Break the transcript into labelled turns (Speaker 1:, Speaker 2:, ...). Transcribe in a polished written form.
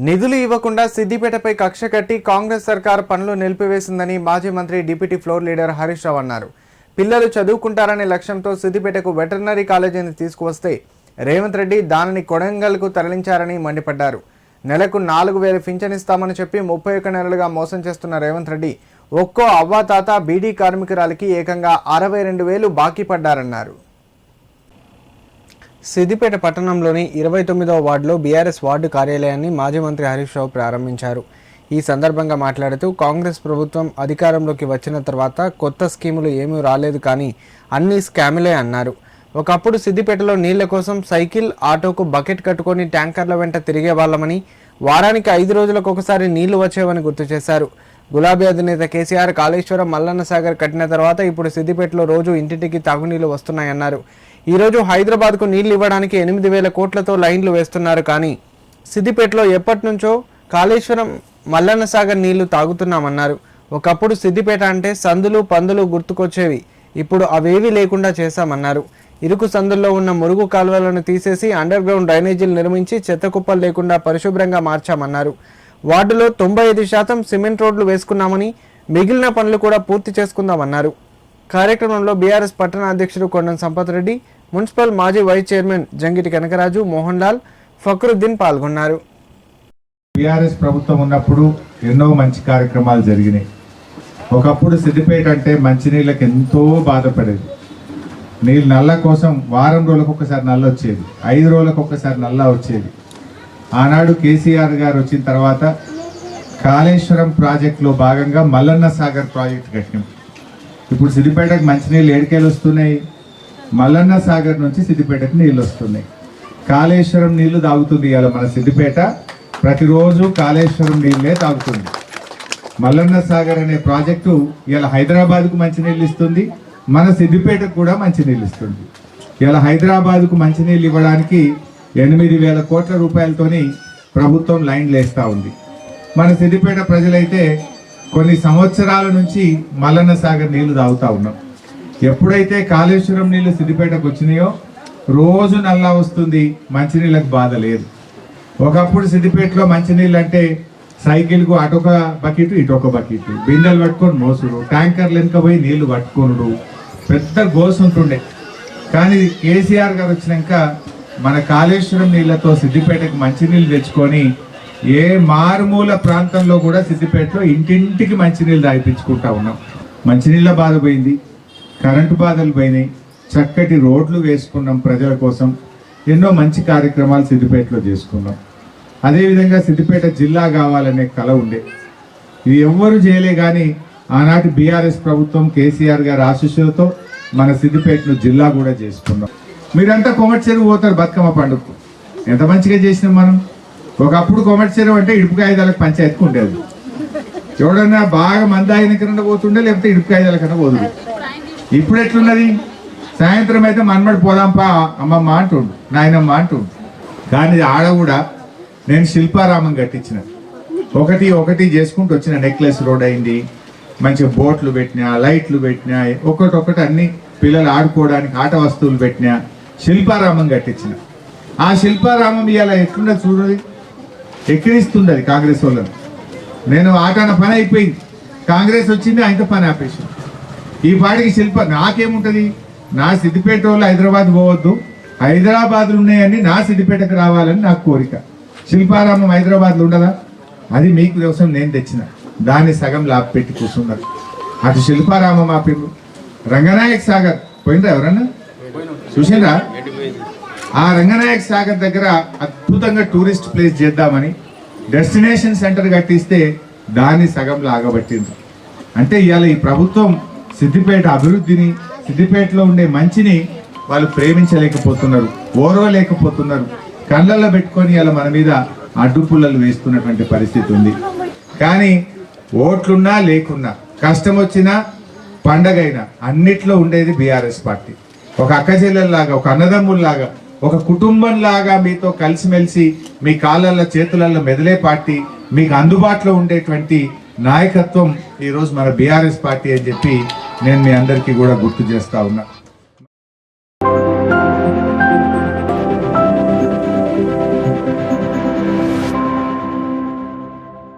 Speaker 1: నిధులు ఇవ్వకుండా సిద్దిపేటపై కక్ష కట్టి కాంగ్రెస్ సర్కార్ పనులు నిలిపివేసిందని మాజీ మంత్రి deputy floor leader Harish Rao అన్నారు. పిల్లలు చదువుకుంటారనే లక్ష్యంతో సిద్దిపేటకు వెటర్నరీ కాలేజీని తీసుకువస్తే రేవంత్ రెడ్డి దానిని కొడంగల్కు తరలించారని మండిపడ్డారు. నెలకు 4,000 పింఛనిస్తామని చెప్పి 31 నెలలుగా మోసం చేస్తున్న రేవంత్ రెడ్డి ఒక్కో అవ్వాతాత బీడీ కార్మికురాలికి ఏకంగా 62,000 బాకీ పడ్డారన్నారు. సిద్దిపేట పట్టణంలోని 29వ వార్డులో బీఆర్ఎస్ వార్డు కార్యాలయాన్ని మాజీ మంత్రి హరీష్ రావు ప్రారంభించారు. ఈ సందర్భంగా మాట్లాడుతూ కాంగ్రెస్ ప్రభుత్వం అధికారంలోకి వచ్చిన తర్వాత కొత్త స్కీములు ఏమీ రాలేదు, కానీ అన్ని స్కాములే అన్నారు. ఒకప్పుడు సిద్దిపేటలో నీళ్ల కోసం సైకిల్, ఆటోకు బకెట్ కట్టుకొని ట్యాంకర్ల వెంట తిరిగే వాళ్ళమని, వారానికి 5 రోజులకు ఒకసారి నీళ్లు వచ్చేవని గుర్తు చేశారు. గులాబీ అధినేత కేసీఆర్ కాళేశ్వరం, మల్లన్న సాగర్ కట్టిన తర్వాత ఇప్పుడు సిద్దిపేటలో రోజు ఇంటింటికి తాగునీళ్లు వస్తున్నాయన్నారు. ఈరోజు హైదరాబాద్కు నీళ్లు ఇవ్వడానికి 8,000 కోట్లతో లైన్లు వేస్తున్నారు, కానీ సిద్దిపేటలో ఎప్పటి నుంచో కాళేశ్వరం, మల్లన్న సాగర్ నీళ్లు తాగుతున్నామన్నారు. ఒకప్పుడు సిద్దిపేట అంటే సందులు పందులు గుర్తుకొచ్చేవి, ఇప్పుడు అవేవీ లేకుండా చేశామన్నారు. ఇరుకు సందుల్లో ఉన్న మురుగు కాలువలను తీసేసి అండర్ గ్రౌండ్ డ్రైనేజీలు నిర్మించి చెత్త కుప్పలు లేకుండా పరిశుభ్రంగా మార్చామన్నారు. వార్డులో 95% సిమెంట్ రోడ్లు వేసుకున్నామని, మిగిలిన పనులు కూడా పూర్తి చేసుకుందామన్నారు. కార్యక్రమంలో బీఆర్ఎస్ పట్టణ అధ్యక్షుడు కొండం సంపత్ రెడ్డి, మున్సిపల్ మాజీ వైస్ చైర్మన్ జంగిటి కనకరాజు, మోహన్ లాల్, ఫక్రుద్దీన్ పాల్గొన్నారు.
Speaker 2: బీఆర్ఎస్ ప్రభుత్వం ఉన్నప్పుడు ఎన్నో మంచి కార్యక్రమాలు జరిగినాయి. ఒకప్పుడు సిద్దిపేట అంటే మంచినీళ్ళకి ఎంతో బాధపడేది. నీళ్ళు నల్ల కోసం వారం రోజులకు ఒకసారి నల్ల వచ్చేది, 5 రోజులకు ఒకసారి నల్ల వచ్చేది. ఆనాడు కేసీఆర్ గారు వచ్చిన తర్వాత కాళేశ్వరం ప్రాజెక్టులో భాగంగా మల్లన్న సాగర్ ప్రాజెక్టు కట్టినాం. ఇప్పుడు సిద్దిపేటకు మంచినీళ్ళు ఏడికేలు వస్తున్నాయి, మల్లన్న సాగర్ నుంచి సిద్దిపేటకు నీళ్ళు వస్తున్నాయి. కాళేశ్వరం నీళ్లు తాగుతుంది ఇవాళ మన సిద్దిపేట, ప్రతిరోజు కాళేశ్వరం నీళ్ళే తాగుతుంది. మల్లన్న సాగర్ అనే ప్రాజెక్టు ఇవాళ హైదరాబాద్కు మంచినీళ్ళు ఇస్తుంది, మన సిద్దిపేటకు కూడా మంచినీళ్ళు ఇస్తుంది. ఇవాళ హైదరాబాద్కు మంచినీళ్ళు ఇవ్వడానికి 8,000 కోట్ల రూపాయలతోని ప్రభుత్వం లైన్లు వేస్తూ ఉంది. మన సిద్దిపేట ప్రజలైతే కొన్ని సంవత్సరాల నుంచి మల్లన్న సాగర్ నీళ్లు తాగుతూ ఉన్నాం. ఎప్పుడైతే కాళేశ్వరం నీళ్లు సిద్దిపేటకు వచ్చినాయో రోజు నల్లా వస్తుంది, మంచినీళ్ళకు బాధ లేదు. ఒకప్పుడు సిద్దిపేటలో మంచినీళ్ళు అంటే సైకిల్కు అటొక బకెట్ ఇటొక బకెట్, బిందెలు పట్టుకొని మోసుడు, ట్యాంకర్లు వెనుక పోయి నీళ్లు పట్టుకొనుడు, పెద్ద గోసు ఉంటుండే. కానీ కేసీఆర్ గారు వచ్చినాక మన కాళేశ్వరం నీళ్లతో సిద్దిపేటకు మంచినీళ్ళు తెచ్చుకొని ఏ మారుమూల ప్రాంతంలో కూడా సిద్దిపేటలో ఇంటింటికి మంచినీళ్ళు తాగిపించుకుంటా ఉన్నాం. మంచినీళ్ళ బాధ పోయింది, కరెంటు బాధలు పోయినాయి, చక్కటి రోడ్లు వేసుకున్నాం ప్రజల కోసం, ఎన్నో మంచి కార్యక్రమాలు సిద్దిపేటలో చేసుకున్నాం. అదేవిధంగా సిద్దిపేట జిల్లా కావాలనే కల ఉండే, ఇది ఎవ్వరు చేయలే. కానీ ఆనాటి బీఆర్ఎస్ ప్రభుత్వం కేసీఆర్ గారి ఆశీస్సులతో మన సిద్దిపేటను జిల్లా కూడా చేసుకున్నాం. మీరంతా కొమటి చెరువు పోతారు బతుకమ్మ పండుగకు, ఎంత మంచిగా చేసినాం మనం. ఒకప్పుడు కొమటి చెరువు అంటే ఇడుపు కాగితాలకు పంచాయతీకి ఉండేది. ఎవడన్నా బాగా మంది ఆయన కన్నా పోతుండే, లేకపోతే ఇడుపు కాగితాల కన్నా పోతుంది. ఇప్పుడు ఎట్లున్నది, సాయంత్రం అయితే మన్మడి పోదాంపా అమ్మమ్మ అంటుండు, నాయనమ్మ అంటుండు. కానీ ఆడ కూడా నేను శిల్పారామం కట్టించిన, ఒకటి చేసుకుంటూ వచ్చిన. నెక్లెస్ రోడ్ అయింది, మంచిగా బోట్లు పెట్టినా, లైట్లు పెట్టినా, ఒకటి అన్ని పిల్లలు ఆడుకోవడానికి ఆట వస్తువులు పెట్టినా, శిల్పారామం కట్టించిన. ఆ శిల్పారామం ఇవాళ ఎట్లుండదు చూడండి, ఎక్కిరిస్తుంది అది కాంగ్రెస్ వాళ్ళని. నేను ఆటన పని అయిపోయింది, కాంగ్రెస్ వచ్చింది, ఆయనతో పని ఆపేసి ఈ పాటికి నాకేముంటుంది, నా సిద్దిపేట వాళ్ళు హైదరాబాద్ పోవద్దు, హైదరాబాద్లు ఉన్నాయని నా సిద్దిపేటకు రావాలని నాకు కోరిక. శిల్పారామం హైదరాబాద్లో ఉండదా, అది మీకు కోసం నేను తెచ్చిన, దాన్ని సగం లాభ పెట్టి కూర్చున్నారు. అటు శిల్పారామం ఆపిండ్రు. రంగనాయక్ సాగర్ పోయిందా, ఎవరన్నా చూసిండ్రా? ఆ రంగనాయక్ సాగర్ దగ్గర అద్భుతంగా టూరిస్ట్ ప్లేస్ చేద్దామని డెస్టినేషన్ సెంటర్ కట్టిస్తే దాన్ని సగం లాగబట్టింది. అంటే ఇవాళ ఈ ప్రభుత్వం సిద్దిపేట అభివృద్ధిని, సిద్దిపేటలో ఉండే మంచిని వాళ్ళు ప్రేమించలేకపోతున్నారు, ఓర్వలేకపోతున్నారు. కళ్ళల్లో పెట్టుకొని ఇలా మన మీద అడ్డుపుల్లలు వేస్తున్నటువంటి పరిస్థితి ఉంది. కానీ ఓట్లున్నా లేకున్నా, కష్టం వచ్చినా పండగైనా అన్నిట్లో ఉండేది బీఆర్ఎస్ పార్టీ. ఒక అక్క చెల్లెల్లాగా, ఒక అన్నదమ్ముల్లాగా, ఒక కుటుంబంలాగా మీతో కలిసిమెలిసి మీ కాళ్ళల్లో చేతులలో మెదిలే పార్టీ, మీకు అందుబాటులో ఉండేటువంటి నాయకత్వం ఈరోజు మన బీఆర్ఎస్ పార్టీ అని చెప్పి నేను మీ అందరికీ కూడా గుర్తు చేస్తా ఉన్నా.